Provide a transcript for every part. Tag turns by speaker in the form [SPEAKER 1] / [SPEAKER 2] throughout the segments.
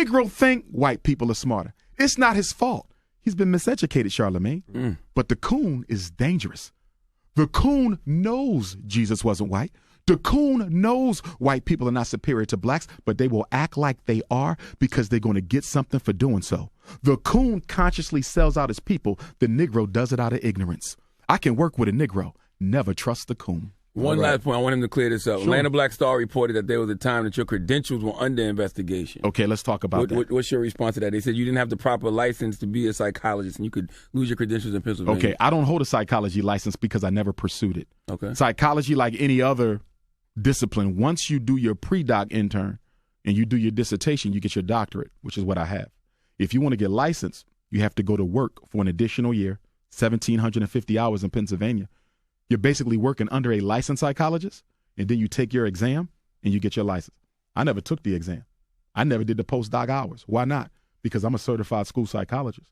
[SPEAKER 1] Negro think white people are smarter. It's not his fault. He's been miseducated, Charlamagne. But the coon is dangerous. The coon knows Jesus wasn't white. The coon knows white people are not superior to blacks, but they will act like they are because they're going to get something for doing so. The coon consciously sells out his people. The Negro does it out of ignorance. I can work with a Negro. Never trust the coon.
[SPEAKER 2] One last point. I want him to clear this up.
[SPEAKER 1] Sure.
[SPEAKER 2] Atlanta Black Star reported that there was a time that your credentials were under investigation.
[SPEAKER 1] Okay, let's talk about that.
[SPEAKER 2] What's your response to that? They said you didn't have the proper license to be a psychologist and you could lose your credentials in Pennsylvania.
[SPEAKER 1] Okay, I don't hold a psychology license because I never pursued it.
[SPEAKER 2] Okay.
[SPEAKER 1] Psychology, like any other discipline, once you do your pre-doc intern and you do your dissertation, you get your doctorate, which is what I have. If you want to get licensed, you have to go to work for an additional year, 1,750 hours in Pennsylvania. You're basically working under a licensed psychologist, and then you take your exam and you get your license. I never took the exam. I never did the postdoc hours. Why not? Because I'm a certified school psychologist.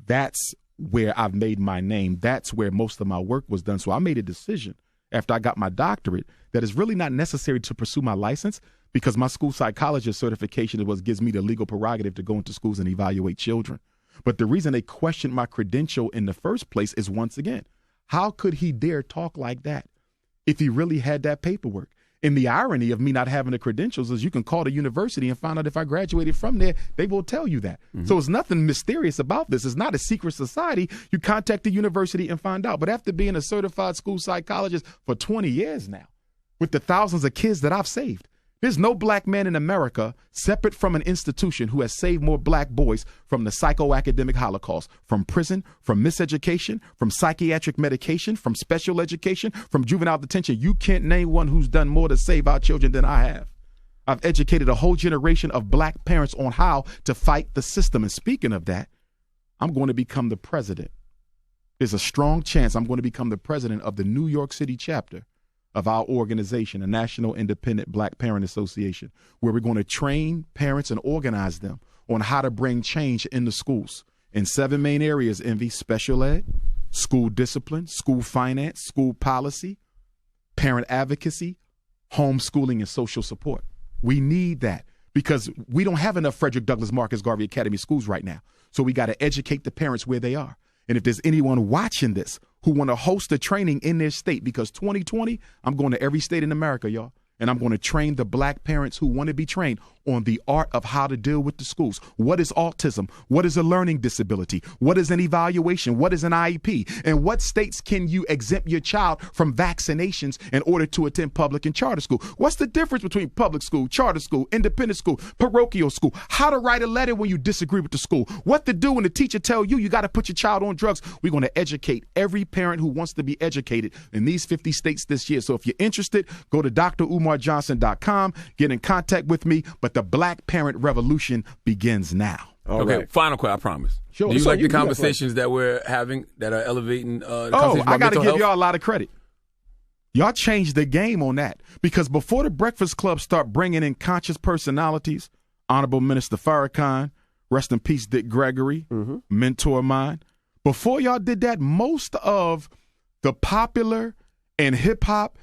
[SPEAKER 1] That's where I've made my name. That's where most of my work was done. So I made a decision after I got my doctorate that it's really not necessary to pursue my license because my school psychologist certification is what gives me the legal prerogative to go into schools and evaluate children. But the reason they questioned my credential in the first place is, once again, how could he dare talk like that if he really had that paperwork? And the irony of me not having the credentials is you can call the university and find out if I graduated from there. They will tell you that. So it's nothing mysterious about this. It's not a secret society. You contact the university and find out. But after being a certified school psychologist for 20 years now, with the thousands of kids that I've saved, there's no black man in America separate from an institution who has saved more black boys from the psychoacademic Holocaust, from prison, from miseducation, from psychiatric medication, from special education, from juvenile detention. You can't name one who's done more to save our children than I have. I've educated a whole generation of black parents on how to fight the system. And speaking of that, I'm going to become the president. There's a strong chance I'm going to become the president of the New York City chapter of our organization, a National Independent Black Parent Association, where we're going to train parents and organize them on how to bring change in the schools in 7 main areas: Envy, special ed, school discipline, school finance, school policy, parent advocacy, homeschooling, and social support. We need that because we don't have enough Frederick Douglass Marcus Garvey Academy schools right now. So we got to educate the parents where they are. And if there's anyone watching this who want to host a training in their state, because 2020, I'm going to every state in America, y'all, and I'm going to train the black parents who want to be trained on the art of how to deal with the schools. What is autism? What is a learning disability? What is an evaluation? What is an IEP? And what states can you exempt your child from vaccinations in order to attend public and charter school? What's the difference between public school, charter school, independent school, parochial school? How to write a letter when you disagree with the school? What to do when the teacher tells you got to put your child on drugs? We're going to educate every parent who wants to be educated in these 50 states this year. So if you're interested, go to drumarjohnson.com, get in contact with me. But the black parent revolution begins now.
[SPEAKER 2] Okay, final question, I promise.
[SPEAKER 1] Sure.
[SPEAKER 2] Do you
[SPEAKER 1] So
[SPEAKER 2] like
[SPEAKER 1] you
[SPEAKER 2] the
[SPEAKER 1] can go
[SPEAKER 2] conversations that we're having that are elevating the conversation
[SPEAKER 1] Oh,
[SPEAKER 2] about
[SPEAKER 1] I got to
[SPEAKER 2] mental
[SPEAKER 1] give
[SPEAKER 2] health?
[SPEAKER 1] y'all a lot of credit. Y'all changed the game on that because before the Breakfast Club start bringing in conscious personalities, Honorable Minister Farrakhan, rest in peace, Dick Gregory, mentor of mine. Before y'all did that, most of the popular and hip hop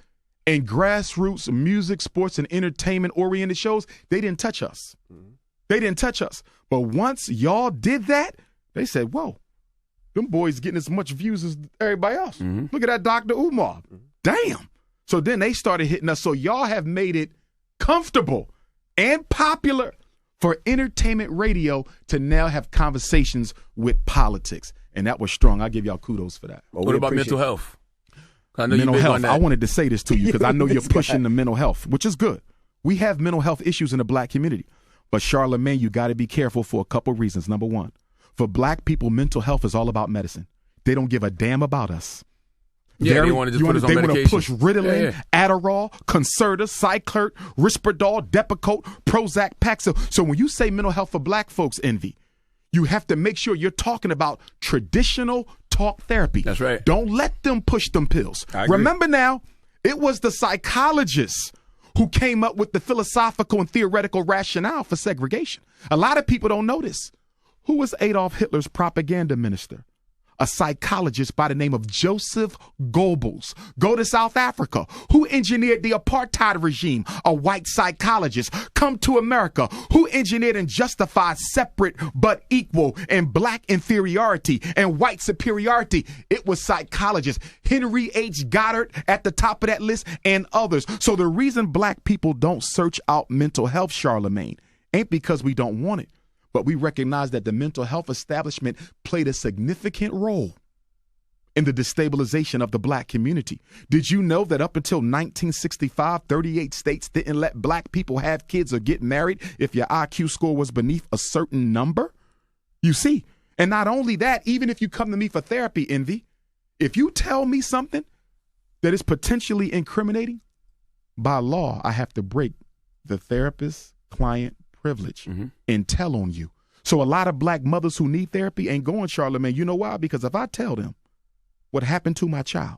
[SPEAKER 1] and grassroots music, sports, and entertainment-oriented shows, they didn't touch us. They didn't touch us. But once y'all did that, they said, whoa, them boys getting as much views as everybody else. Look at that Dr. Umar. Damn. So then they started hitting us. So y'all have made it comfortable and popular for entertainment radio to now have conversations with politics. And that was strong. I give y'all kudos for that.
[SPEAKER 2] What about mental health? I know
[SPEAKER 1] Mental
[SPEAKER 2] you're big on
[SPEAKER 1] health.
[SPEAKER 2] that.
[SPEAKER 1] I wanted to say this to you because I know you're pushing the mental health, which is good. We have mental health issues in the black community. But Charlamagne, you got to be careful for a couple reasons. Number one, for black people, mental health is all about medicine. They don't give a damn about us.
[SPEAKER 2] Yeah, they want to just put us on medication.
[SPEAKER 1] They want to push Ritalin, Adderall, Concerta, Cyclert, Risperdal, Depakote, Prozac, Paxil. So when you say mental health for black folks, Envy, you have to make sure you're talking about traditional talk therapy.
[SPEAKER 2] That's right.
[SPEAKER 1] Don't let them push them pills. Remember now, it was the psychologists who came up with the philosophical and theoretical rationale for segregation. A lot of people don't know this. Who was Adolf Hitler's propaganda minister? a psychologist by the name of Joseph Goebbels. Go to South Africa. Who engineered the apartheid regime? A white psychologist. Come to America. Who engineered and justified separate but equal and black inferiority and white superiority? It was psychologists. Henry H. Goddard at the top of that list and others. So the reason black people don't search out mental health, Charlemagne, ain't because we don't want it. But we recognize that the mental health establishment played a significant role in the destabilization of the black community. Did you know that up until 1965, 38 states didn't let black people have kids or get married if your IQ score was beneath a certain number? You see, and not only that, even if you come to me for therapy, Envy, if you tell me something that is potentially incriminating, by law, I have to break the therapist-client privilege and tell on you. So a lot of black mothers who need therapy ain't going, Charlemagne. You know why? Because if I tell them what happened to my child,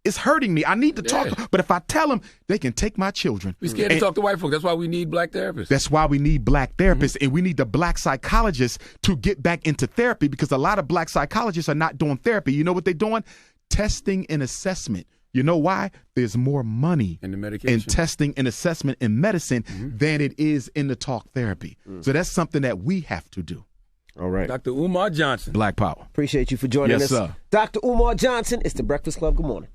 [SPEAKER 1] it's hurting me. I need to talk. But if I tell them, they can take my children.
[SPEAKER 2] We're scared to talk to white folks. That's why we need black therapists.
[SPEAKER 1] That's why we need black therapists. And we need the black psychologists to get back into therapy, because a lot of black psychologists are not doing therapy. You know what they're doing? Testing and assessment. You know why? There's more money in testing and assessment in medicine than it is in the talk therapy. So that's something that we have to do.
[SPEAKER 3] All right.
[SPEAKER 2] Dr. Umar Johnson.
[SPEAKER 1] Black Power.
[SPEAKER 3] Appreciate you for joining us.
[SPEAKER 1] Yes, sir.
[SPEAKER 3] Dr. Umar Johnson, it's the Breakfast Club. Good morning.